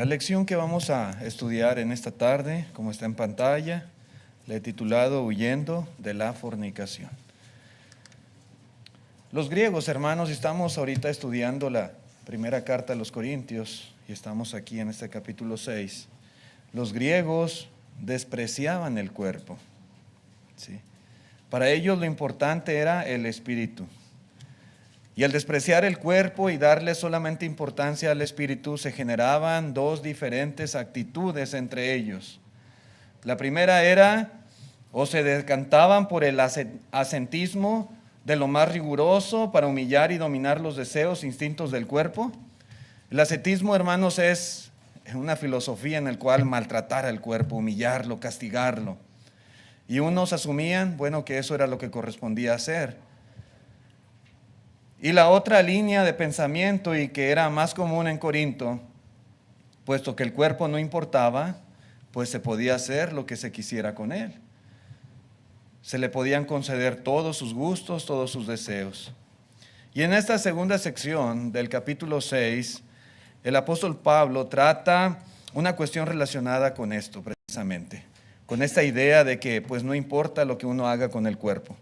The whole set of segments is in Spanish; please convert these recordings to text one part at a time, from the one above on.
La lección que vamos a estudiar en esta tarde, como está en pantalla, le he titulado Huyendo de la fornicación. Los griegos, hermanos, estamos ahorita estudiando la primera carta a los Corintios y estamos aquí en este capítulo 6. Los griegos despreciaban el cuerpo, ¿sí? Para ellos lo importante era el espíritu. Y al despreciar el cuerpo y darle solamente importancia al espíritu, se generaban dos diferentes actitudes entre ellos. La primera era, o se decantaban por el ascetismo de lo más riguroso para humillar y dominar los deseos, instintos del cuerpo. El ascetismo, hermanos, es una filosofía en la cual maltratar al cuerpo, humillarlo, castigarlo. Y unos asumían, bueno, que eso era lo que correspondía hacer. Y la otra línea de pensamiento, y que era más común en Corinto, puesto que el cuerpo no importaba, pues se podía hacer lo que se quisiera con él. Se le podían conceder todos sus gustos, todos sus deseos. Y en esta segunda sección del capítulo 6, el apóstol Pablo trata una cuestión relacionada con esto precisamente, con esta idea de que pues no importa lo que uno haga con el cuerpo.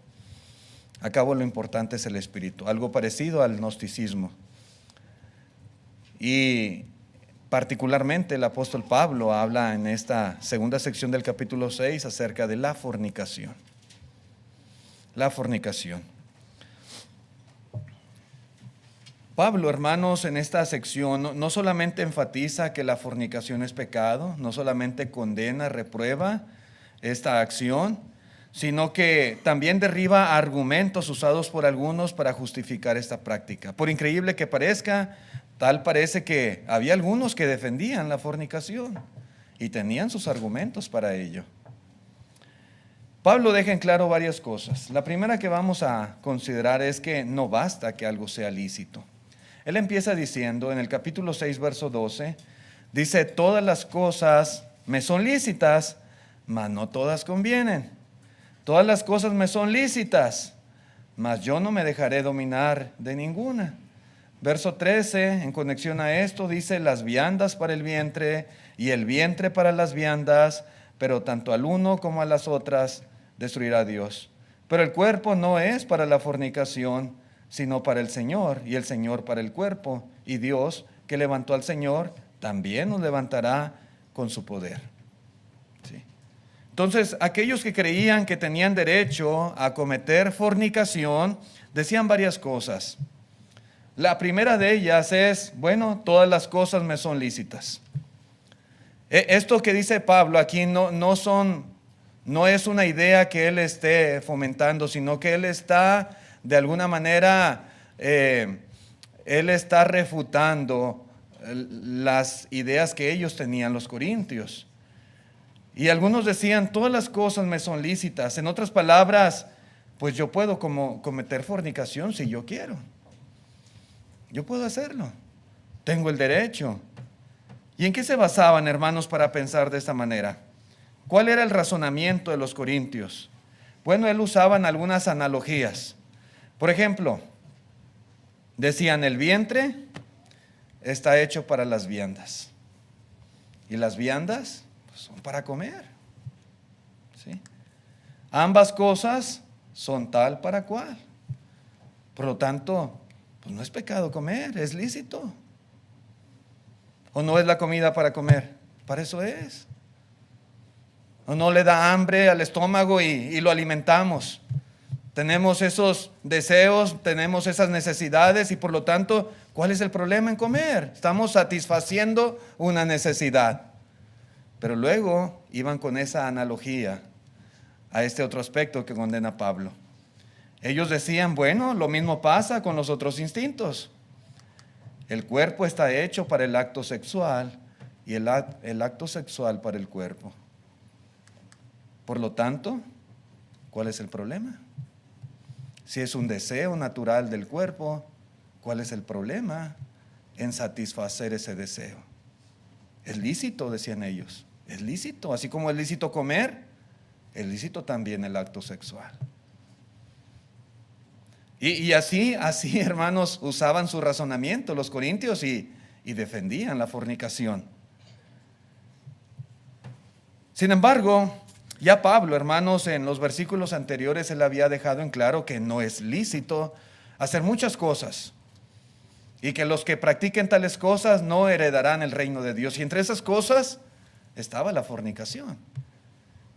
A cabo lo importante es el espíritu, algo parecido al gnosticismo. Y particularmente el apóstol Pablo habla en esta segunda sección del capítulo 6 acerca de la fornicación. La fornicación. Pablo, hermanos, en esta sección no solamente enfatiza que la fornicación es pecado, no solamente condena, reprueba esta acción, sino que también derriba argumentos usados por algunos para justificar esta práctica. Por increíble que parezca, tal parece que había algunos que defendían la fornicación y tenían sus argumentos para ello. Pablo deja en claro varias cosas. La primera que vamos a considerar es que no basta que algo sea lícito. Él empieza diciendo en el capítulo 6, verso 12, dice, todas las cosas me son lícitas, mas no todas convienen. Todas las cosas me son lícitas, mas yo no me dejaré dominar de ninguna. Verso 13, en conexión a esto, dice, las viandas para el vientre y el vientre para las viandas, pero tanto al uno como a las otras destruirá Dios. Pero el cuerpo no es para la fornicación, sino para el Señor, y el Señor para el cuerpo. Y Dios, que levantó al Señor, también nos levantará con su poder. ¿Sí? Entonces, aquellos que creían que tenían derecho a cometer fornicación, decían varias cosas. La primera de ellas es, bueno, todas las cosas me son lícitas. Esto que dice Pablo aquí no es una idea que él esté fomentando, sino que él está, de alguna manera, él está refutando las ideas que ellos tenían, los corintios. Y algunos decían, todas las cosas me son lícitas. En otras palabras, pues yo puedo cometer fornicación si yo quiero. Yo puedo hacerlo. Tengo el derecho. ¿Y en qué se basaban, hermanos, para pensar de esta manera? ¿Cuál era el razonamiento de los corintios? Bueno, él usaban algunas analogías. Por ejemplo, decían, el vientre está hecho para las viandas. ¿Y las viandas? Son para comer, ¿sí? Ambas cosas son tal para cual. Por lo tanto, pues no es pecado comer, es lícito. ¿O no es la comida para comer? Para eso es. ¿O no le da hambre al estómago y lo alimentamos? Tenemos esos deseos, tenemos esas necesidades y por lo tanto, ¿cuál es el problema en comer? Estamos satisfaciendo una necesidad. Pero luego iban con esa analogía a este otro aspecto que condena Pablo. Ellos decían, bueno, lo mismo pasa con los otros instintos. El cuerpo está hecho para el acto sexual y el acto sexual para el cuerpo. Por lo tanto, ¿cuál es el problema? Si es un deseo natural del cuerpo, ¿cuál es el problema en satisfacer ese deseo? Es lícito, decían ellos. Es lícito, así como es lícito comer, es lícito también el acto sexual. Y así, hermanos, usaban su razonamiento los corintios y defendían la fornicación. Sin embargo, ya Pablo, hermanos, en los versículos anteriores, él había dejado en claro que no es lícito hacer muchas cosas y que los que practiquen tales cosas no heredarán el reino de Dios. Y entre esas cosas estaba la fornicación.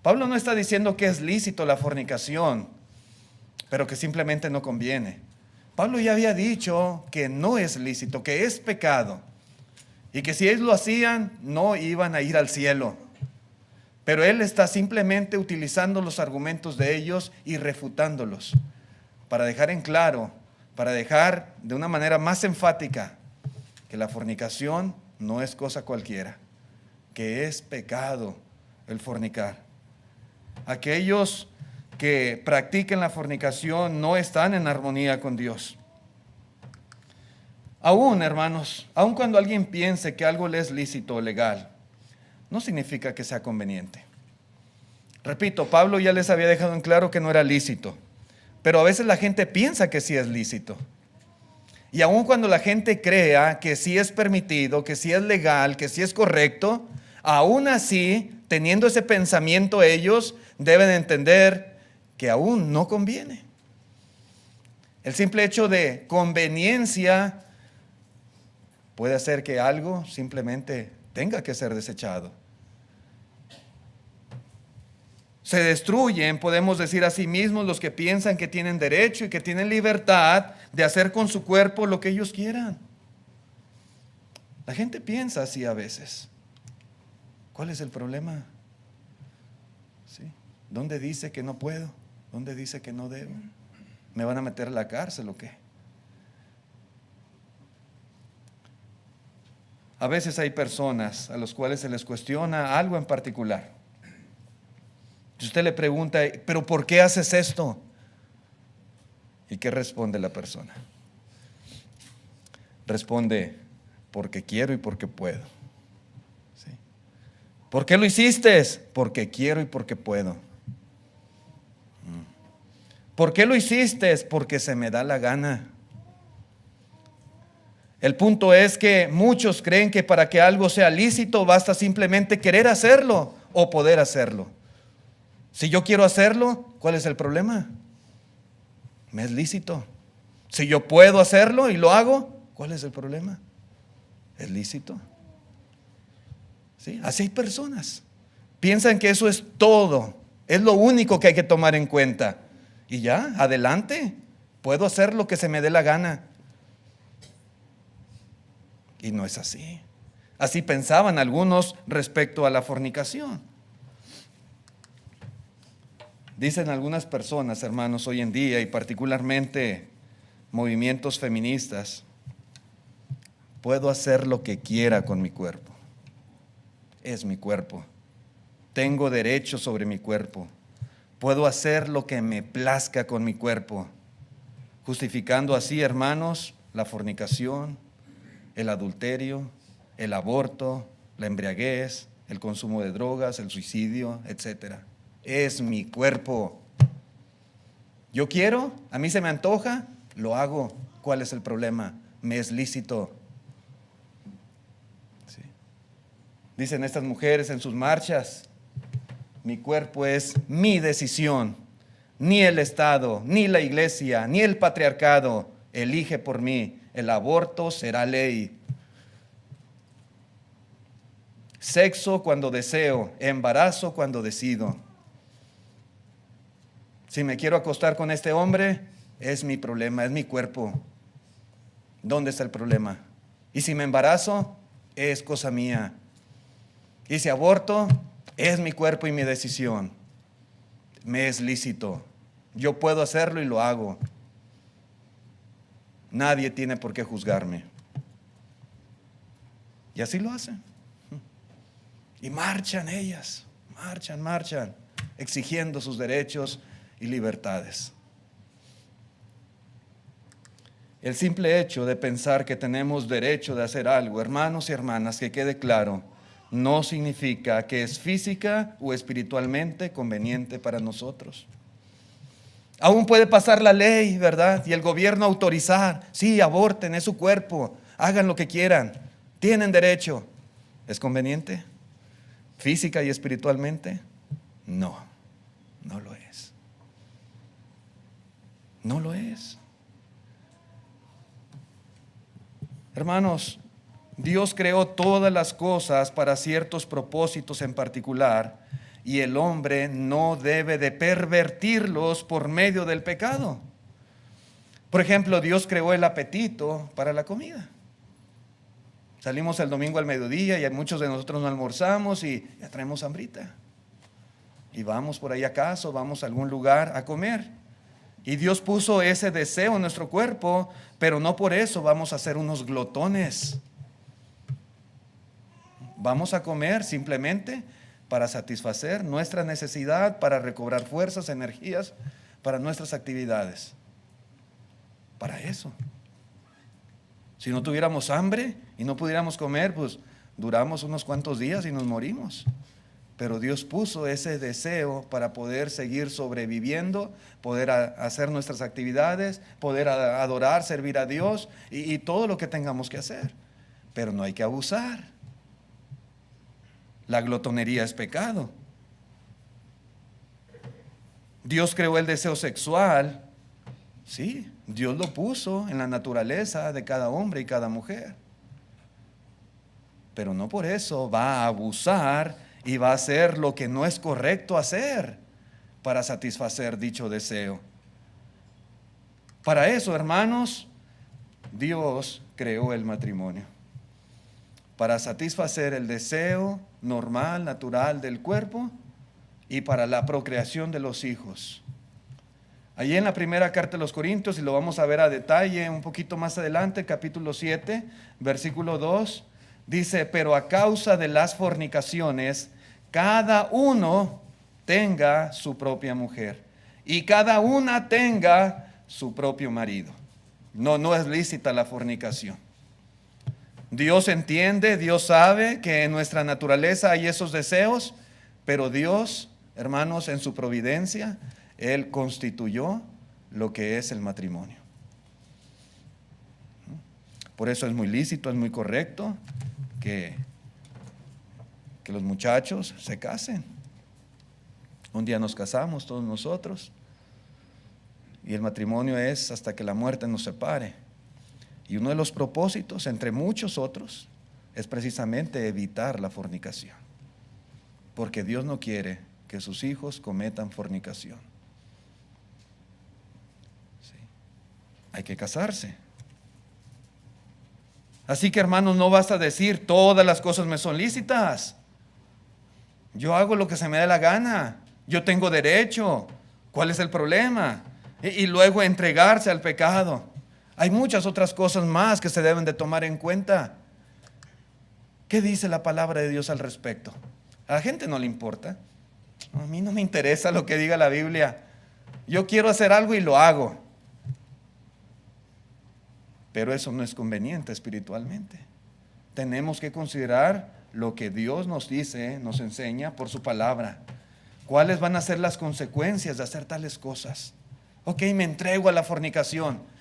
Pablo no está diciendo que es lícito la fornicación, pero que simplemente no conviene. Pablo ya había dicho que no es lícito, que es pecado, y que si ellos lo hacían, no iban a ir al cielo. Pero él está simplemente utilizando los argumentos de ellos y refutándolos para dejar en claro, para dejar de una manera más enfática que la fornicación no es cosa cualquiera, que es pecado el fornicar. Aquellos que practiquen la fornicación no están en armonía con Dios. Aún, hermanos, aun cuando alguien piense que algo le es lícito o legal, no significa que sea conveniente. Repito, Pablo ya les había dejado en claro que no era lícito, pero a veces la gente piensa que sí es lícito. Y aun cuando la gente crea que sí es permitido, que sí es legal, que sí es correcto, aún así, teniendo ese pensamiento, ellos deben entender que aún no conviene. El simple hecho de conveniencia puede hacer que algo simplemente tenga que ser desechado. Se destruyen, podemos decir a sí mismos, los que piensan que tienen derecho y que tienen libertad de hacer con su cuerpo lo que ellos quieran. La gente piensa así a veces. ¿Cuál es el problema? ¿Sí? ¿Dónde dice que no puedo? ¿Dónde dice que no debo? ¿Me van a meter a la cárcel o qué? A veces hay personas a las cuales se les cuestiona algo en particular. Si usted le pregunta, ¿pero por qué haces esto? ¿Y qué responde la persona? Responde, porque quiero y porque puedo. ¿Sí? ¿Por qué lo hiciste? Porque quiero y porque puedo. ¿Por qué lo hiciste? Porque se me da la gana. El punto es que muchos creen que para que algo sea lícito basta simplemente querer hacerlo o poder hacerlo. Si yo quiero hacerlo, ¿cuál es el problema? Me es lícito. Si yo puedo hacerlo y lo hago, ¿cuál es el problema? Es lícito. ¿Sí? Así hay personas. Piensan que eso es todo. Es lo único que hay que tomar en cuenta. Y ya, adelante. Puedo hacer lo que se me dé la gana. Y no es así. Así pensaban algunos respecto a la fornicación. Dicen algunas personas, hermanos, hoy en día, y particularmente movimientos feministas, puedo hacer lo que quiera con mi cuerpo. Es mi cuerpo. Tengo derecho sobre mi cuerpo. Puedo hacer lo que me plazca con mi cuerpo. Justificando así, hermanos, la fornicación, el adulterio, el aborto, la embriaguez, el consumo de drogas, el suicidio, etcétera. Es mi cuerpo. Yo quiero, a mí se me antoja, lo hago. ¿Cuál es el problema? Me es lícito. ¿Sí? Dicen estas mujeres en sus marchas, mi cuerpo es mi decisión. Ni el Estado, ni la iglesia, ni el patriarcado elige por mí. El aborto será ley. Sexo cuando deseo, embarazo cuando decido. Si me quiero acostar con este hombre, es mi problema, es mi cuerpo. ¿Dónde está el problema? Y si me embarazo, es cosa mía. Y si aborto, es mi cuerpo y mi decisión. Me es lícito. Yo puedo hacerlo y lo hago. Nadie tiene por qué juzgarme. Y así lo hacen. Y marchan ellas, marchan, exigiendo sus derechos y libertades. El simple hecho de pensar que tenemos derecho de hacer algo, hermanos y hermanas, que quede claro, no significa que es física o espiritualmente conveniente para nosotros. Aún puede pasar la ley, ¿verdad? Y el gobierno autorizar, sí, aborten, es su cuerpo, hagan lo que quieran, tienen derecho. ¿Es conveniente? física y espiritualmente? No, no lo es. No lo es. Hermanos, Dios creó todas las cosas para ciertos propósitos en particular, y el hombre no debe de pervertirlos por medio del pecado. Por ejemplo, Dios creó el apetito para la comida. Salimos el domingo al mediodía y muchos de nosotros no almorzamos y ya traemos hambrita. Y vamos por ahí acaso, vamos a algún lugar a comer. Y Dios puso ese deseo en nuestro cuerpo, pero no por eso vamos a ser unos glotones. Vamos a comer simplemente para satisfacer nuestra necesidad, para recobrar fuerzas, energías, para nuestras actividades. Para eso. Si no tuviéramos hambre y no pudiéramos comer, pues duramos unos cuantos días y nos morimos. Pero Dios puso ese deseo para poder seguir sobreviviendo, poder hacer nuestras actividades, poder adorar, servir a Dios y todo lo que tengamos que hacer. Pero no hay que abusar. La glotonería es pecado. Dios creó el deseo sexual. Sí, Dios lo puso en la naturaleza de cada hombre y cada mujer. Pero no por eso va a abusar y va a hacer lo que no es correcto hacer para satisfacer dicho deseo. Para eso, hermanos, Dios creó el matrimonio. Para satisfacer el deseo normal, natural del cuerpo y para la procreación de los hijos. Allí en la primera carta de los Corintios, y lo vamos a ver a detalle un poquito más adelante, capítulo 7, versículo 2, dice: pero a causa de las fornicaciones, cada uno tenga su propia mujer y cada una tenga su propio marido. No es lícita la fornicación. Dios entiende, Dios sabe que en nuestra naturaleza hay esos deseos, pero Dios, hermanos, en su providencia, Él constituyó lo que es el matrimonio. Por eso es muy lícito, es muy correcto que los muchachos se casen. Un día nos casamos todos nosotros y el matrimonio es hasta que la muerte nos separe. Y uno de los propósitos, entre muchos otros, es precisamente evitar la fornicación. Porque Dios no quiere que sus hijos cometan fornicación. Sí. Hay que casarse. Así que, hermanos, no basta decir todas las cosas me son lícitas. Yo hago lo que se me dé la gana. Yo tengo derecho. ¿Cuál es el problema? Y luego entregarse al pecado. Hay muchas otras cosas más que se deben de tomar en cuenta. ¿Qué dice la palabra de Dios al respecto? A la gente no le importa. A mí no me interesa lo que diga la Biblia. Yo quiero hacer algo y lo hago. Pero eso no es conveniente espiritualmente. Tenemos que considerar lo que Dios nos dice, nos enseña por su palabra. ¿Cuáles van a ser las consecuencias de hacer tales cosas? Ok, me entrego a la fornicación.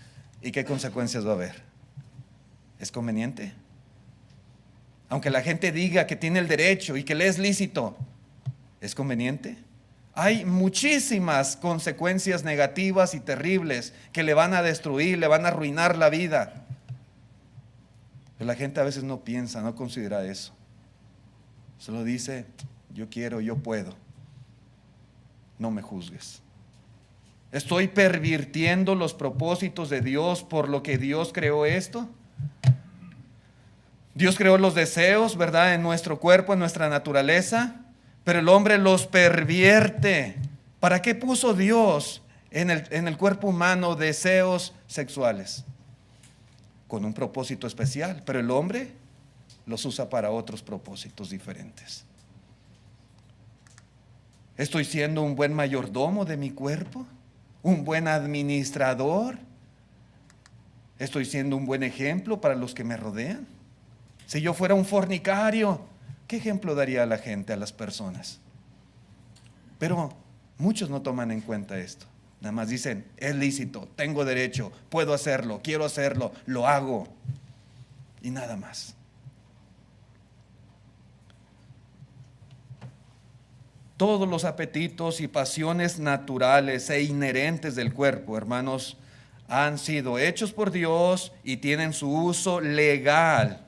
¿Y qué consecuencias va a haber? ¿Es conveniente? Aunque la gente diga que tiene el derecho y que le es lícito, ¿es conveniente? Hay muchísimas consecuencias negativas y terribles que le van a destruir, le van a arruinar la vida. Pero la gente a veces no piensa, no considera eso. Solo dice: yo quiero, yo puedo. No me juzgues. ¿Estoy pervirtiendo los propósitos de Dios por lo que Dios creó esto? Dios creó los deseos, ¿verdad?, en nuestro cuerpo, en nuestra naturaleza, pero el hombre los pervierte. ¿Para qué puso Dios en el cuerpo humano deseos sexuales? Con un propósito especial, pero el hombre los usa para otros propósitos diferentes. ¿Estoy siendo un buen mayordomo de mi cuerpo? ¿Un buen administrador? ¿Estoy siendo un buen ejemplo para los que me rodean? Si yo fuera un fornicario, ¿qué ejemplo daría a la gente, a las personas? Pero muchos no toman en cuenta esto. Nada más dicen: es lícito, tengo derecho, puedo hacerlo, quiero hacerlo, lo hago. Y nada más. Todos los apetitos y pasiones naturales e inherentes del cuerpo, hermanos, han sido hechos por Dios y tienen su uso legal.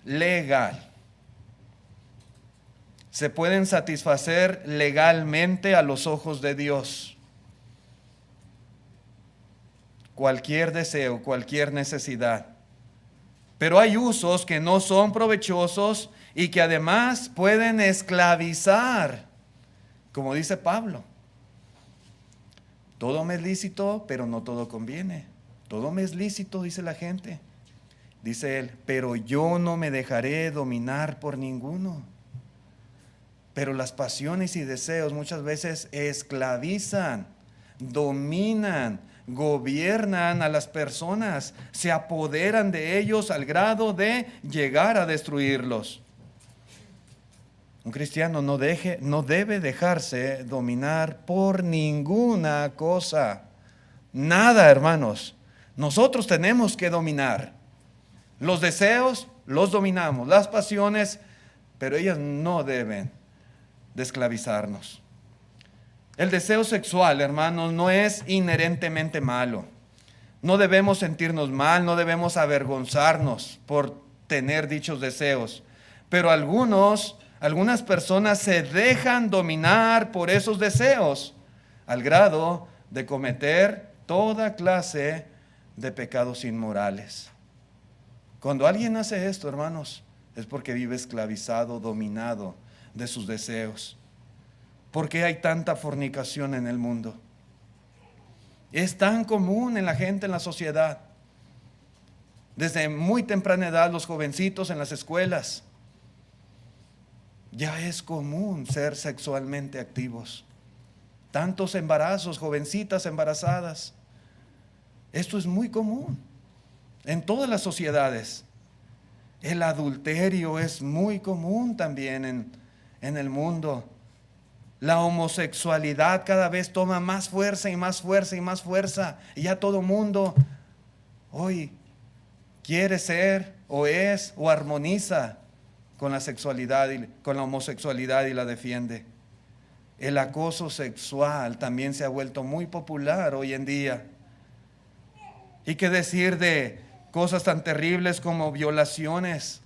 Legal. Se pueden satisfacer legalmente a los ojos de Dios. Cualquier deseo, cualquier necesidad. Pero hay usos que no son provechosos y que además pueden esclavizar, como dice Pablo. Todo me es lícito, pero no todo conviene. Todo me es lícito, dice la gente. Dice él, pero yo no me dejaré dominar por ninguno. Pero las pasiones y deseos muchas veces esclavizan, dominan, gobiernan a las personas, se apoderan de ellos al grado de llegar a destruirlos. Un cristiano no debe dejarse dominar por ninguna cosa. Nada, hermanos. Nosotros tenemos que dominar. Los deseos los dominamos, las pasiones, pero ellas no deben de esclavizarnos. El deseo sexual, hermanos, no es inherentemente malo. No debemos sentirnos mal, no debemos avergonzarnos por tener dichos deseos. Pero algunas personas se dejan dominar por esos deseos al grado de cometer toda clase de pecados inmorales. Cuando alguien hace esto, hermanos, es porque vive esclavizado, dominado de sus deseos. ¿Por qué hay tanta fornicación en el mundo? Es tan común en la gente, en la sociedad. Desde muy temprana edad, los jovencitos en las escuelas, ya es común ser sexualmente activos. Tantos embarazos, jovencitas embarazadas. Esto es muy común en todas las sociedades. El adulterio es muy común también en el mundo. La homosexualidad cada vez toma más fuerza y más fuerza y más fuerza. Y ya todo mundo hoy quiere ser o es o armoniza con la sexualidad y con la homosexualidad y la defiende. El acoso sexual también se ha vuelto muy popular hoy en día. ¿Y qué decir de cosas tan terribles como violaciones,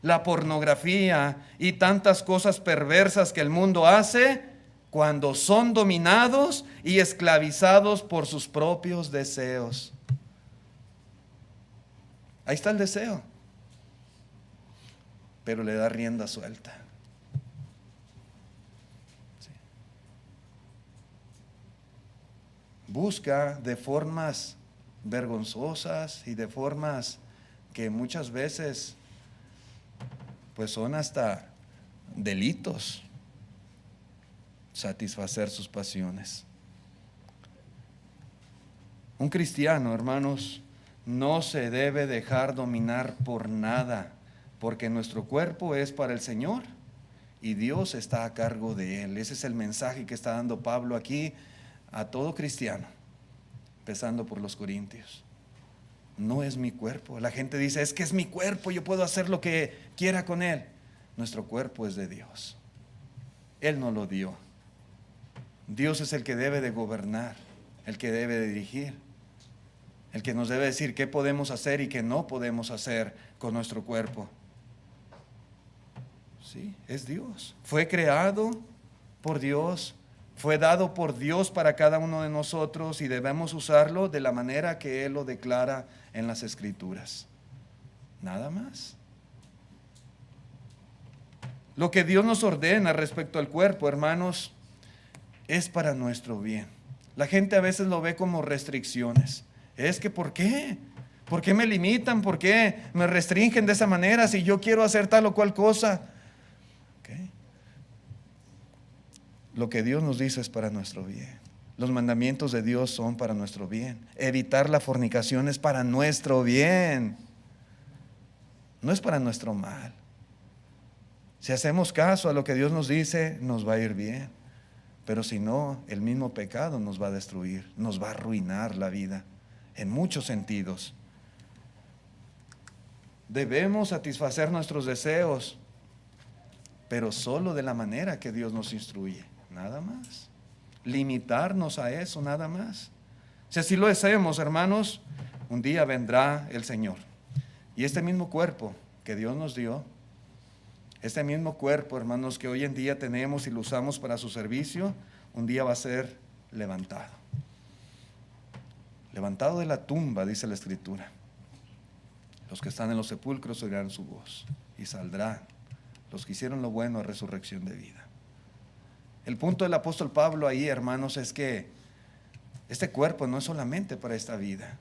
la pornografía y tantas cosas perversas que el mundo hace cuando son dominados y esclavizados por sus propios deseos? Ahí está el deseo, pero le da rienda suelta. Sí. Busca de formas vergonzosas y de formas que muchas veces pues son hasta delitos satisfacer sus pasiones. Un cristiano, hermanos, no se debe dejar dominar por nada, porque nuestro cuerpo es para el Señor y Dios está a cargo de él. Ese es el mensaje que está dando Pablo aquí a todo cristiano, empezando por los corintios. No es mi cuerpo. La gente dice, es que es mi cuerpo, yo puedo hacer lo que quiera con él. Nuestro cuerpo es de Dios. Él nos lo dio. Dios es el que debe de gobernar, el que debe de dirigir, el que nos debe decir qué podemos hacer y qué no podemos hacer con nuestro cuerpo. Sí, es Dios. Fue creado por Dios, fue dado por Dios para cada uno de nosotros y debemos usarlo de la manera que Él lo declara en las Escrituras. Nada más. Lo que Dios nos ordena respecto al cuerpo, hermanos, es para nuestro bien. La gente a veces lo ve como restricciones. Es que ¿por qué? ¿Por qué me limitan? ¿Por qué me restringen de esa manera si yo quiero hacer tal o cual cosa? ¿Okay? Lo que Dios nos dice es para nuestro bien. Los mandamientos de Dios son para nuestro bien. Evitar la fornicación es para nuestro bien. No es para nuestro mal. Si hacemos caso a lo que Dios nos dice, nos va a ir bien. Pero si no, el mismo pecado nos va a destruir, nos va a arruinar la vida en muchos sentidos. Debemos satisfacer nuestros deseos, pero solo de la manera que Dios nos instruye, nada más. Limitarnos a eso, nada más. Si así lo deseamos, hermanos, un día vendrá el Señor. Y este mismo cuerpo que Dios nos dio, este mismo cuerpo, hermanos, que hoy en día tenemos y lo usamos para su servicio, un día va a ser levantado. Levantado de la tumba, dice la Escritura. Los que están en los sepulcros oirán su voz y saldrán los que hicieron lo bueno a resurrección de vida. El punto del apóstol Pablo ahí, hermanos, es que este cuerpo no es solamente para esta vida.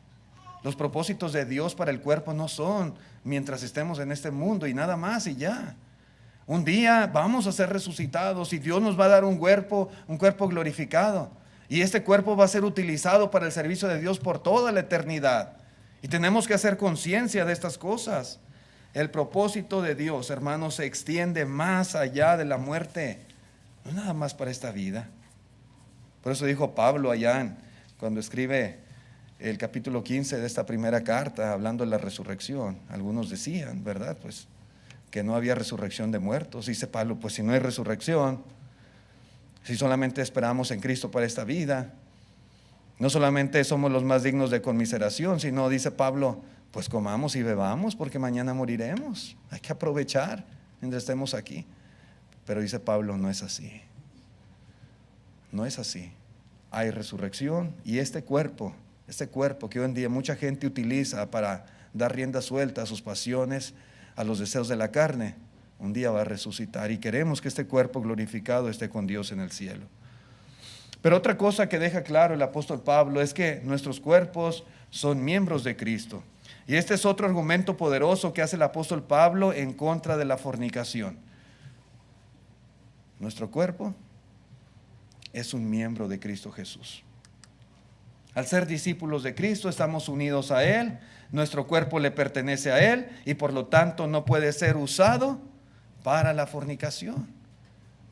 Los propósitos de Dios para el cuerpo no son mientras estemos en este mundo y nada más y ya. Un día vamos a ser resucitados y Dios nos va a dar un cuerpo glorificado. Y este cuerpo va a ser utilizado para el servicio de Dios por toda la eternidad. Y tenemos que hacer conciencia de estas cosas. El propósito de Dios, hermanos, se extiende más allá de la muerte. No es nada más para esta vida. Por eso dijo Pablo allá cuando escribe el capítulo 15 de esta primera carta, hablando de la resurrección. Algunos decían, ¿verdad? Pues que no había resurrección de muertos. Dice Pablo, pues si no hay resurrección, si solamente esperamos en Cristo para esta vida, no solamente somos los más dignos de conmiseración, sino, dice Pablo, pues comamos y bebamos porque mañana moriremos. Hay que aprovechar mientras estemos aquí. Pero dice Pablo, no es así. No es así. Hay resurrección y este cuerpo que hoy en día mucha gente utiliza para dar rienda suelta a sus pasiones, a los deseos de la carne, un día va a resucitar y queremos que este cuerpo glorificado esté con Dios en el cielo. Pero otra cosa que deja claro el apóstol Pablo es que nuestros cuerpos son miembros de Cristo. Y este es otro argumento poderoso que hace el apóstol Pablo en contra de la fornicación. Nuestro cuerpo es un miembro de Cristo Jesús. Al ser discípulos de Cristo estamos unidos a Él, nuestro cuerpo le pertenece a Él y por lo tanto no puede ser usado para la fornicación.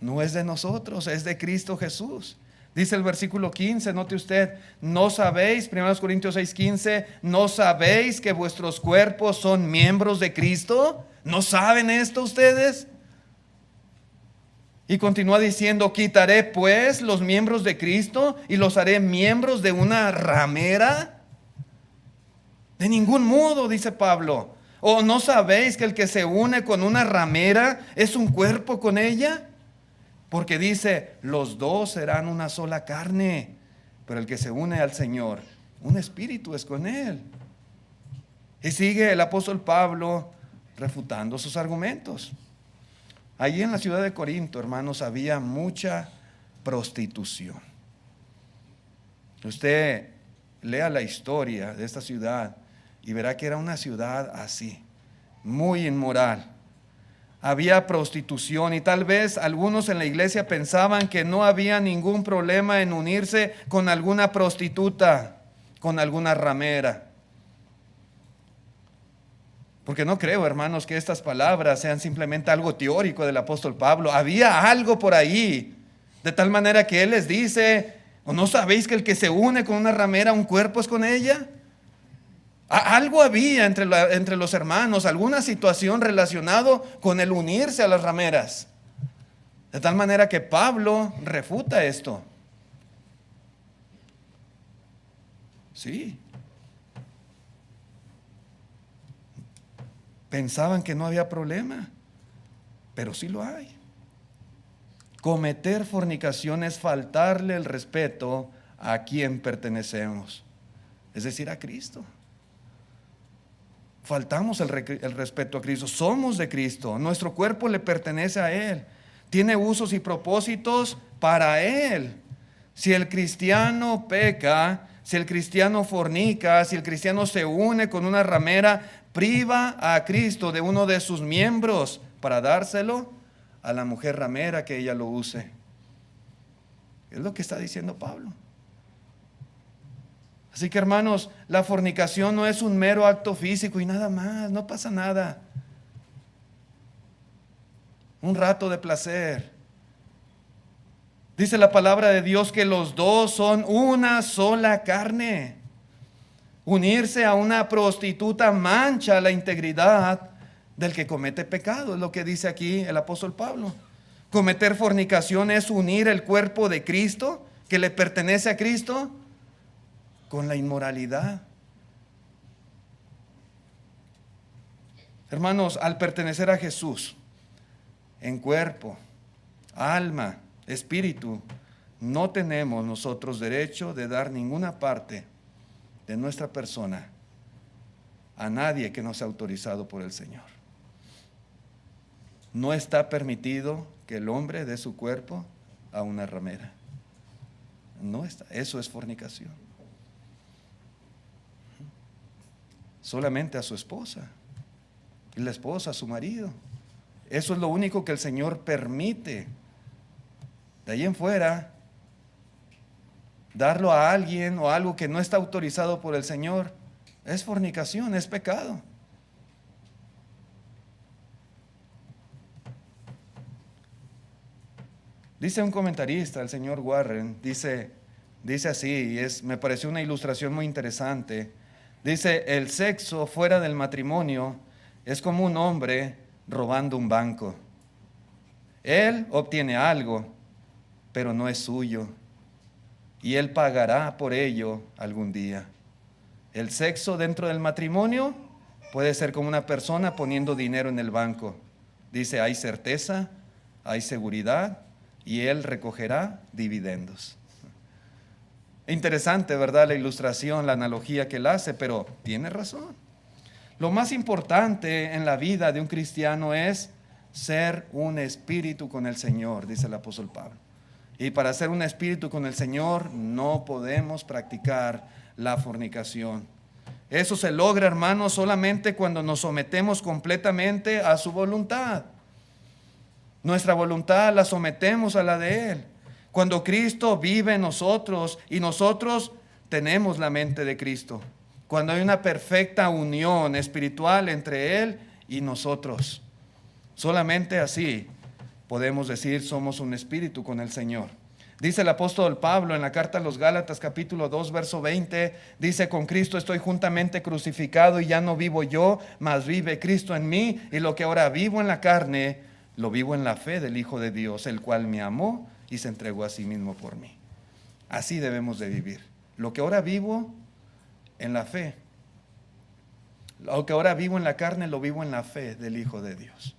No es de nosotros, es de Cristo Jesús. Dice el versículo 15, note usted, ¿no sabéis, 1 Corintios 6:15, no sabéis que vuestros cuerpos son miembros de Cristo? ¿No saben esto ustedes? Y continúa diciendo, quitaré pues los miembros de Cristo y los haré miembros de una ramera. De ningún modo, dice Pablo. ¿O no sabéis que el que se une con una ramera es un cuerpo con ella? Porque dice, los dos serán una sola carne, pero el que se une al Señor, un espíritu es con Él. Y sigue el apóstol Pablo refutando sus argumentos. Allí en la ciudad de Corinto, hermanos, había mucha prostitución. Usted lea la historia de esta ciudad y verá que era una ciudad así, muy inmoral. Había prostitución y tal vez algunos en la iglesia pensaban que no había ningún problema en unirse con alguna prostituta, con alguna ramera. Porque no creo, hermanos, que estas palabras sean simplemente algo teórico del apóstol Pablo. Había algo por ahí, de tal manera que él les dice, ¿o no sabéis que el que se une con una ramera, un cuerpo es con ella? Algo había entre los hermanos, alguna situación relacionada con el unirse a las rameras. De tal manera que Pablo refuta esto. Sí. Pensaban que no había problema, pero sí lo hay. Cometer fornicación es faltarle el respeto a quien pertenecemos, es decir, a Cristo. Faltamos el respeto a Cristo, somos de Cristo, nuestro cuerpo le pertenece a Él, tiene usos y propósitos para Él. Si el cristiano peca, si el cristiano fornica, si el cristiano se une con una ramera, priva a Cristo de uno de sus miembros para dárselo a la mujer ramera que ella lo use. Es lo que está diciendo Pablo. Así que, hermanos, la fornicación no es un mero acto físico y nada más, no pasa nada. Un rato de placer. Dice la palabra de Dios que los dos son una sola carne. Unirse a una prostituta mancha la integridad del que comete pecado, es lo que dice aquí el apóstol Pablo. Cometer fornicación es unir el cuerpo de Cristo, que le pertenece a Cristo, con la inmoralidad. Hermanos, al pertenecer a Jesús, en cuerpo, alma, espíritu, no tenemos nosotros derecho de dar ninguna parte de nuestra persona a nadie que no sea autorizado por el Señor. No está permitido que el hombre dé su cuerpo a una ramera. No está. Eso es fornicación. Solamente a su esposa. Y la esposa a su marido. Eso es lo único que el Señor permite. De ahí en fuera, darlo a alguien o algo que no está autorizado por el Señor es fornicación, es pecado. Dice un comentarista, el señor Warren, dice así, me pareció una ilustración muy interesante. Dice, el sexo fuera del matrimonio es como un hombre robando un banco. Él obtiene algo, pero no es suyo, y él pagará por ello algún día. El sexo dentro del matrimonio puede ser como una persona poniendo dinero en el banco. Dice, hay certeza, hay seguridad, y él recogerá dividendos. Interesante, ¿verdad? La ilustración, la analogía que él hace, pero tiene razón. Lo más importante en la vida de un cristiano es ser un espíritu con el Señor, dice el apóstol Pablo. Y para ser un espíritu con el Señor no podemos practicar la fornicación. Eso se logra, hermanos, solamente cuando nos sometemos completamente a su voluntad. Nuestra voluntad la sometemos a la de Él. Cuando Cristo vive en nosotros y nosotros tenemos la mente de Cristo. Cuando hay una perfecta unión espiritual entre Él y nosotros. Solamente así podemos decir somos un espíritu con el Señor. Dice el apóstol Pablo en la carta a los Gálatas capítulo 2 verso 20, dice, con Cristo estoy juntamente crucificado y ya no vivo yo, mas vive Cristo en mí, y lo que ahora vivo en la carne, lo vivo en la fe del Hijo de Dios, el cual me amó y se entregó a sí mismo por mí. Así debemos de vivir. Lo que ahora vivo en la fe, lo que ahora vivo en la carne, lo vivo en la fe del Hijo de Dios.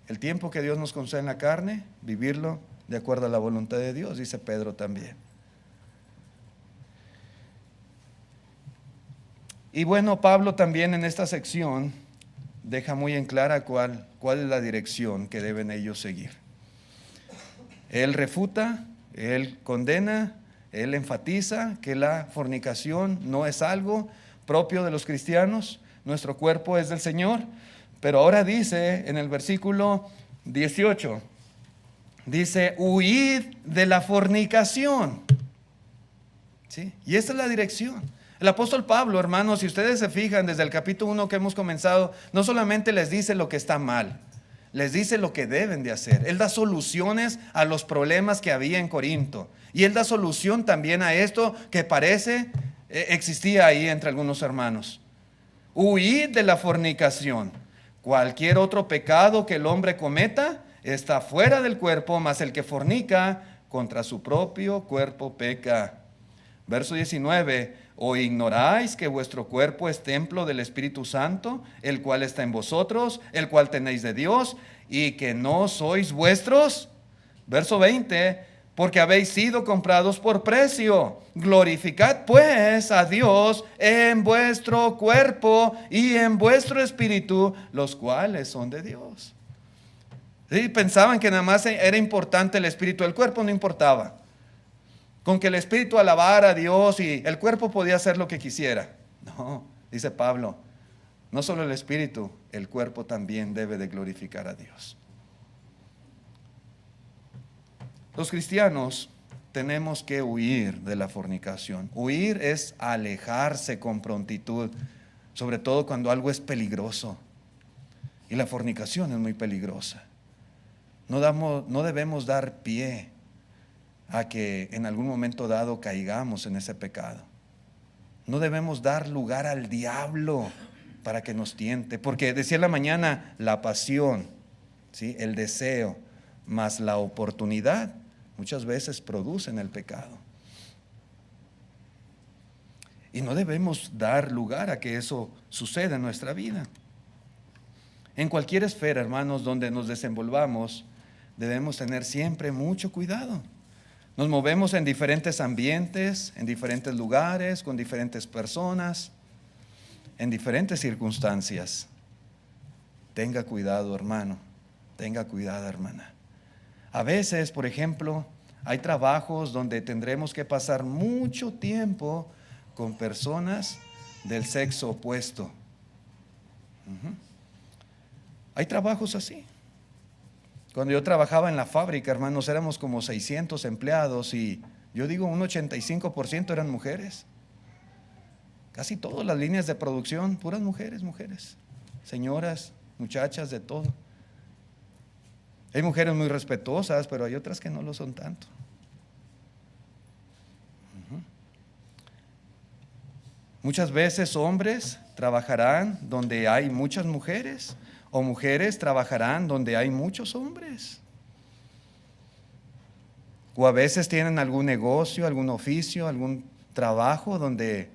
El tiempo que Dios nos concede en la carne, vivirlo de acuerdo a la voluntad de Dios, dice Pedro también. Y bueno, Pablo también en esta sección deja muy en clara cuál es la dirección que deben ellos seguir. Él refuta, él condena, él enfatiza que la fornicación no es algo propio de los cristianos, nuestro cuerpo es del Señor. Pero ahora dice en el versículo 18, dice, huid de la fornicación. ¿Sí? Y esta es la dirección. El apóstol Pablo, hermanos, si ustedes se fijan desde el capítulo 1 que hemos comenzado, no solamente les dice lo que está mal, les dice lo que deben de hacer. Él da soluciones a los problemas que había en Corinto. Y él da solución también a esto que parece existía ahí entre algunos hermanos. Huid de la fornicación. Cualquier otro pecado que el hombre cometa está fuera del cuerpo, mas el que fornica contra su propio cuerpo peca. Verso 19, ¿o ignoráis que vuestro cuerpo es templo del Espíritu Santo, el cual está en vosotros, el cual tenéis de Dios, y que no sois vuestros? Verso 20, porque habéis sido comprados por precio. Glorificad pues a Dios en vuestro cuerpo y en vuestro espíritu, los cuales son de Dios. ¿Sí? Pensaban que nada más era importante el espíritu, el cuerpo no importaba. Con que el espíritu alabara a Dios y el cuerpo podía hacer lo que quisiera. No, dice Pablo, no solo el espíritu, el cuerpo también debe de glorificar a Dios. Los cristianos tenemos que huir de la fornicación. Huir es alejarse con prontitud, sobre todo cuando algo es peligroso. Y la fornicación es muy peligrosa. No debemos dar pie a que en algún momento dado caigamos en ese pecado. No debemos dar lugar al diablo para que nos tiente, porque decía en la mañana, la pasión ¿sí? El deseo más la oportunidad muchas veces producen el pecado. Y no debemos dar lugar a que eso suceda en nuestra vida. En cualquier esfera, hermanos, donde nos desenvolvamos, debemos tener siempre mucho cuidado. Nos movemos en diferentes ambientes, en diferentes lugares, con diferentes personas, en diferentes circunstancias. Tenga cuidado, hermano. Tenga cuidado, hermana. A veces, por ejemplo, hay trabajos donde tendremos que pasar mucho tiempo con personas del sexo opuesto. Hay trabajos así. Cuando yo trabajaba en la fábrica, hermanos, éramos como 600 empleados y yo digo un 85% eran mujeres. Casi todas las líneas de producción, puras mujeres, señoras, muchachas, de todo. Hay mujeres muy respetuosas, pero hay otras que no lo son tanto. Muchas veces hombres trabajarán donde hay muchas mujeres, o mujeres trabajarán donde hay muchos hombres. O a veces tienen algún negocio, algún oficio, algún trabajo donde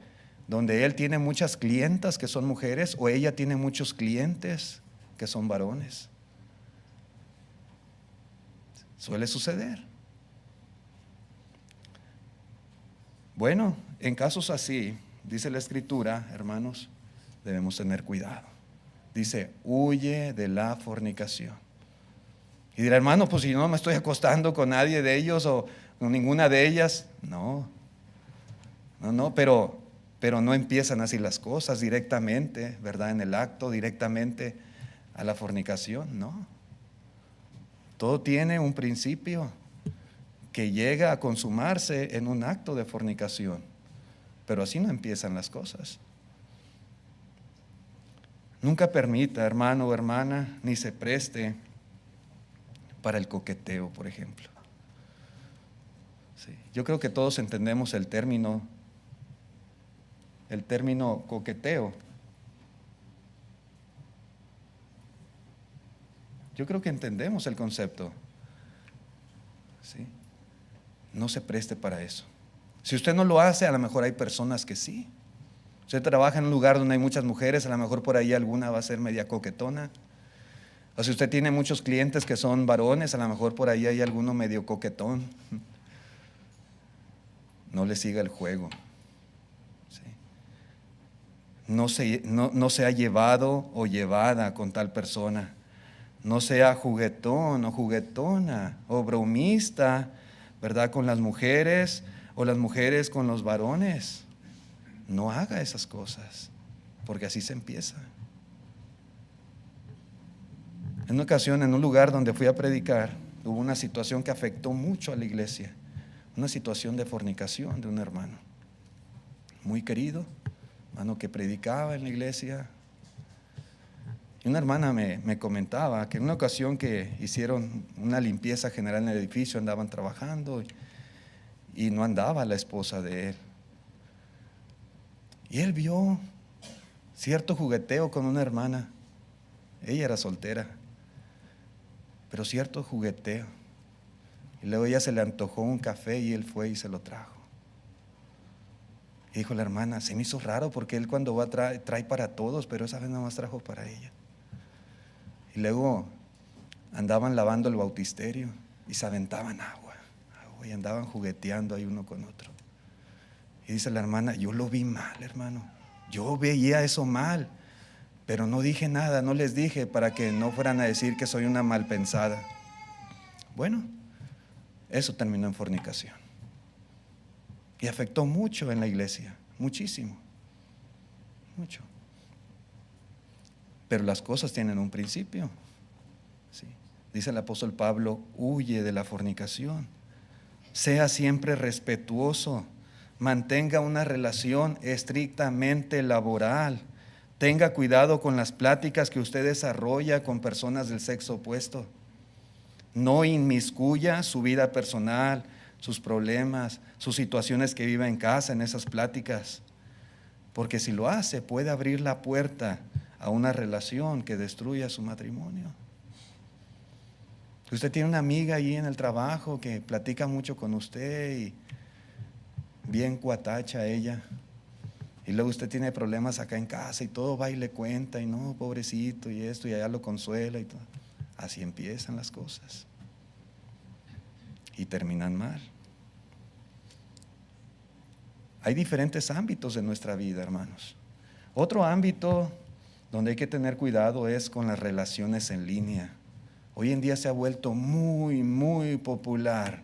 él tiene muchas clientas que son mujeres, o ella tiene muchos clientes que son varones. Suele suceder. Bueno, en casos así, dice la Escritura, hermanos, debemos tener cuidado. Dice, huye de la fornicación. Y dirá, hermano, pues si no me estoy acostando con nadie de ellos o con ninguna de ellas. No, pero no empiezan así las cosas directamente, ¿verdad? En el acto, directamente a la fornicación, no. Todo tiene un principio que llega a consumarse en un acto de fornicación, pero así no empiezan las cosas. Nunca permita, hermano o hermana, ni se preste para el coqueteo, por ejemplo. Sí. Yo creo que todos entendemos el término coqueteo. Yo creo que entendemos el concepto. ¿Sí? No se preste para eso. Si usted no lo hace, a lo mejor hay personas que sí. Usted trabaja en un lugar donde hay muchas mujeres, a lo mejor por ahí alguna va a ser media coquetona. O si usted tiene muchos clientes que son varones, a lo mejor por ahí hay alguno medio coquetón. No le siga el juego. ¿Sí? No sea llevado o llevada con tal persona. No sea juguetón o juguetona o bromista, ¿verdad? Con las mujeres o las mujeres con los varones. No haga esas cosas, porque así se empieza. En una ocasión, en un lugar donde fui a predicar, hubo una situación que afectó mucho a la iglesia. Una situación de fornicación de un hermano muy querido, hermano que predicaba en la iglesia. Y una hermana me comentaba que en una ocasión que hicieron una limpieza general en el edificio, andaban trabajando y no andaba la esposa de él. Y él vio cierto jugueteo con una hermana. Ella era soltera, pero cierto jugueteo. Y luego ella se le antojó un café y él fue y se lo trajo. Y dijo la hermana, se me hizo raro porque él cuando va trae para todos, pero esa vez nada más trajo para ella. Y luego andaban lavando el bautisterio y se aventaban agua y andaban jugueteando ahí uno con otro. Y dice la hermana, yo lo vi mal, hermano. Yo veía eso mal, pero no dije nada, no les dije para que no fueran a decir que soy una mal pensada. Bueno, eso terminó en fornicación. Y afectó mucho en la iglesia, muchísimo, mucho. Pero las cosas tienen un principio. ¿Sí? Dice el apóstol Pablo, huye de la fornicación. Sea siempre respetuoso. Mantenga una relación estrictamente laboral. Tenga cuidado con las pláticas que usted desarrolla con personas del sexo opuesto. No inmiscuya su vida personal, sus problemas, sus situaciones que vive en casa en esas pláticas. Porque si lo hace, puede abrir la puerta a una relación que destruya su matrimonio. Usted tiene una amiga ahí en el trabajo que platica mucho con usted y bien cuatacha ella. Y luego usted tiene problemas acá en casa y todo va y le cuenta y no, pobrecito y esto y allá lo consuela y todo. Así empiezan las cosas y terminan mal. Hay diferentes ámbitos de nuestra vida, hermanos. Otro ámbito donde hay que tener cuidado es con las relaciones en línea. Hoy en día se ha vuelto muy, muy popular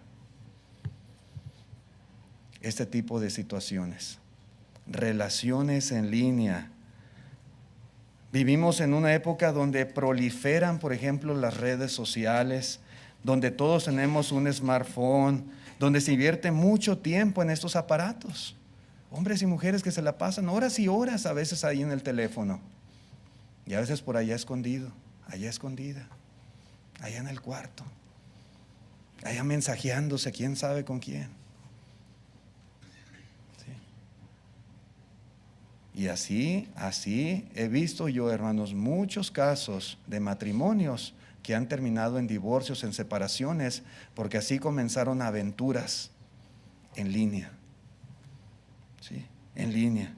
este tipo de situaciones. Relaciones en línea. Vivimos en una época donde proliferan, por ejemplo, las redes sociales, donde todos tenemos un smartphone, donde se invierte mucho tiempo en estos aparatos. Hombres y mujeres que se la pasan horas y horas a veces ahí en el teléfono. Y a veces por allá escondido, allá escondida, allá en el cuarto, allá mensajeándose quién sabe con quién. Y así he visto yo, hermanos, muchos casos de matrimonios que han terminado en divorcios, en separaciones, porque así comenzaron aventuras en línea. ¿Sí? En línea.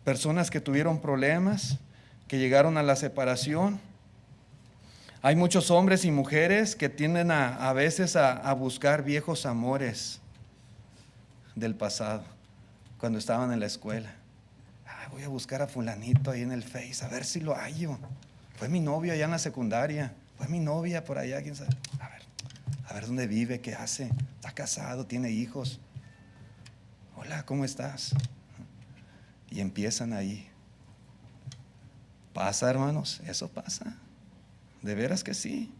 Personas que tuvieron problemas, que llegaron a la separación. Hay muchos hombres y mujeres que tienden a veces a buscar viejos amores del pasado, cuando estaban en la escuela. Voy a buscar a fulanito ahí en el Face, a ver si lo hallo. Fue mi novio allá en la secundaria, fue mi novia por allá, quién sabe. A ver dónde vive, qué hace, está casado, tiene hijos. Hola, ¿cómo estás? Y empiezan ahí. ¿Pasa, hermanos? Eso pasa. De veras que sí.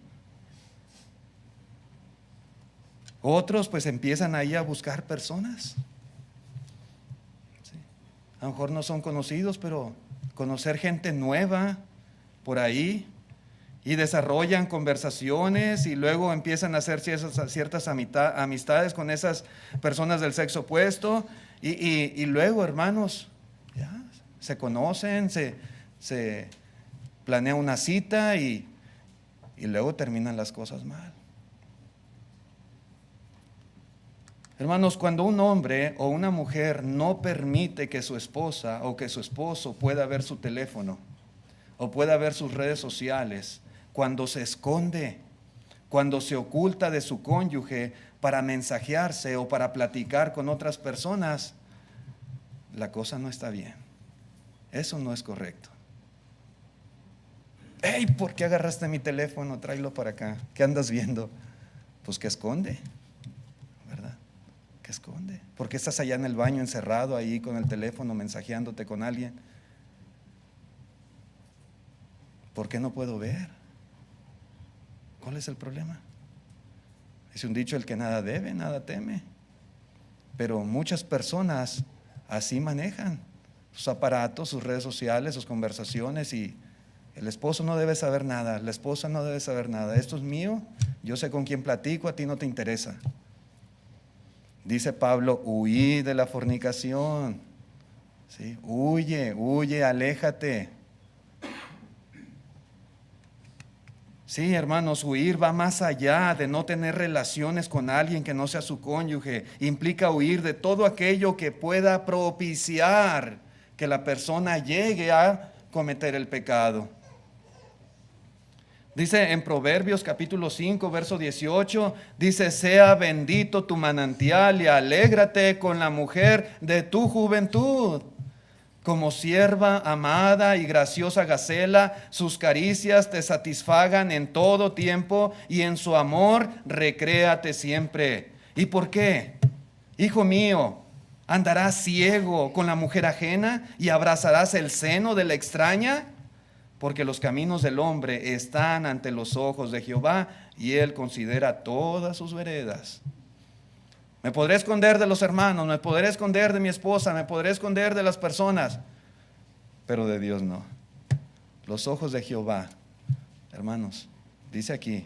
Otros pues empiezan ahí a buscar personas. ¿Sí? A lo mejor no son conocidos, pero conocer gente nueva por ahí y desarrollan conversaciones y luego empiezan a hacer ciertas amistades con esas personas del sexo opuesto y luego, hermanos, ya se conocen, se planea una cita y luego terminan las cosas mal. Hermanos, cuando un hombre o una mujer no permite que su esposa o que su esposo pueda ver su teléfono o pueda ver sus redes sociales, cuando se esconde, cuando se oculta de su cónyuge para mensajearse o para platicar con otras personas, la cosa no está bien. Eso no es correcto. Hey, ¿por qué agarraste mi teléfono? Tráelo para acá. ¿Qué andas viendo? Pues que esconde, ¿verdad? Que esconde. ¿Por qué estás allá en el baño encerrado ahí con el teléfono mensajeándote con alguien? ¿Por qué no puedo ver? ¿Cuál es el problema? Es un dicho: el que nada debe, nada teme. Pero muchas personas así manejan sus aparatos, sus redes sociales, sus conversaciones, y el esposo no debe saber nada, la esposa no debe saber nada. Esto es mío, yo sé con quién platico, a ti no te interesa. Dice Pablo: huí de la fornicación. ¿Sí? Huye, aléjate. Sí, hermanos, huir va más allá de no tener relaciones con alguien que no sea su cónyuge. Implica huir de todo aquello que pueda propiciar que la persona llegue a cometer el pecado. Dice en Proverbios capítulo 5, verso 18, dice: sea bendito tu manantial y alégrate con la mujer de tu juventud. Como sierva amada y graciosa Gacela, sus caricias te satisfagan en todo tiempo y en su amor recréate siempre. ¿Y por qué? Hijo mío, ¿andarás ciego con la mujer ajena y abrazarás el seno de la extraña? Porque los caminos del hombre están ante los ojos de Jehová y él considera todas sus veredas. Me podré esconder de los hermanos, me podré esconder de mi esposa, me podré esconder de las personas, pero de Dios no. Los ojos de Jehová, hermanos, dice aquí,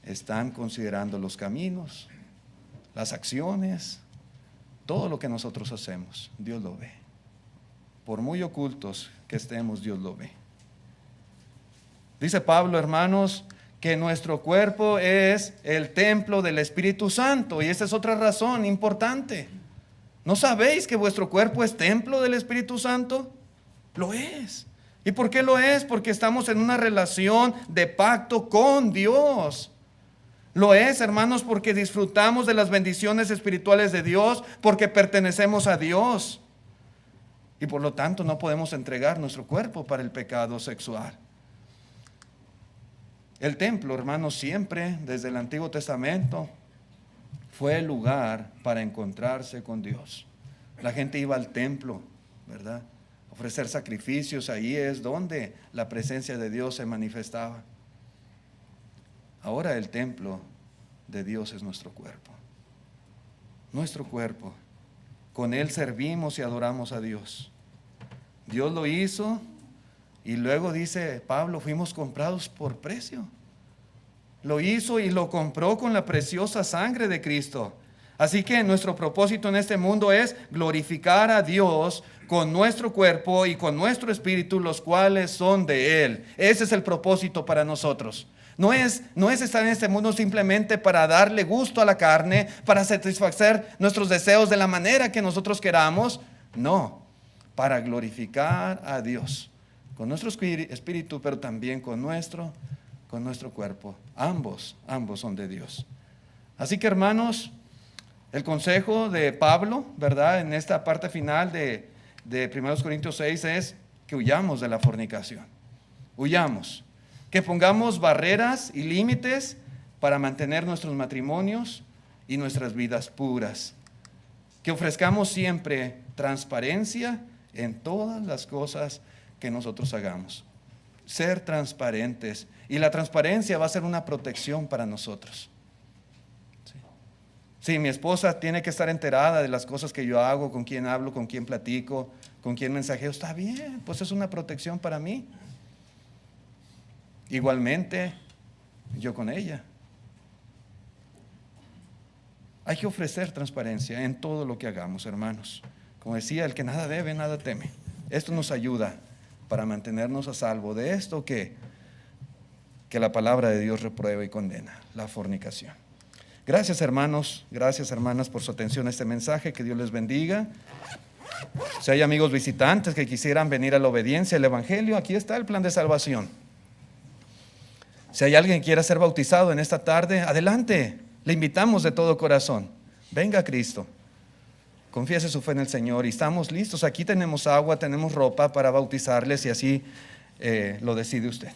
están considerando los caminos, las acciones, todo lo que nosotros hacemos. Dios lo ve. Por muy ocultos que estemos, Dios lo ve. Dice Pablo, hermanos, que nuestro cuerpo es el templo del Espíritu Santo. Y esa es otra razón importante. ¿No sabéis que vuestro cuerpo es templo del Espíritu Santo? Lo es. ¿Y por qué lo es? Porque estamos en una relación de pacto con Dios. Lo es, hermanos, porque disfrutamos de las bendiciones espirituales de Dios, porque pertenecemos a Dios. Y por lo tanto no podemos entregar nuestro cuerpo para el pecado sexual. El templo, hermanos, siempre desde el Antiguo Testamento fue el lugar para encontrarse con Dios. La gente iba al templo, ¿verdad? Ofrecer sacrificios, ahí es donde la presencia de Dios se manifestaba. Ahora el templo de Dios es nuestro cuerpo. Nuestro cuerpo. Con él servimos y adoramos a Dios. Dios lo hizo y luego dice Pablo, fuimos comprados por precio. Lo hizo y lo compró con la preciosa sangre de Cristo. Así que nuestro propósito en este mundo es glorificar a Dios con nuestro cuerpo y con nuestro espíritu, los cuales son de Él. Ese es el propósito para nosotros. No es estar en este mundo simplemente para darle gusto a la carne, para satisfacer nuestros deseos de la manera que nosotros queramos. No, para glorificar a Dios con nuestro espíritu, pero también con nuestro cuerpo. Ambos son de Dios. Así que, hermanos, el consejo de Pablo, ¿verdad? En esta parte final de 1 Corintios 6 es que huyamos de la fornicación. Huyamos. Que pongamos barreras y límites para mantener nuestros matrimonios y nuestras vidas puras. Que ofrezcamos siempre transparencia en todas las cosas que nosotros hagamos. Ser transparentes. Y la transparencia va a ser una protección para nosotros. Sí, mi esposa tiene que estar enterada de las cosas que yo hago, con quién hablo, con quién platico, con quién mensajeo. Está bien, pues es una protección para mí. Igualmente, yo con ella. Hay que ofrecer transparencia en todo lo que hagamos, hermanos. Como decía, el que nada debe, nada teme. Esto nos ayuda para mantenernos a salvo de esto que la palabra de Dios reprueba y condena, la fornicación. Gracias, hermanos, gracias, hermanas, por su atención a este mensaje. Que Dios les bendiga. Si hay amigos visitantes que quisieran venir a la obediencia al Evangelio, aquí está el plan de salvación. Si hay alguien que quiera ser bautizado en esta tarde, adelante, le invitamos de todo corazón. Venga a Cristo, confiese su fe en el Señor y estamos listos. Aquí tenemos agua, tenemos ropa para bautizarles si así lo decide usted.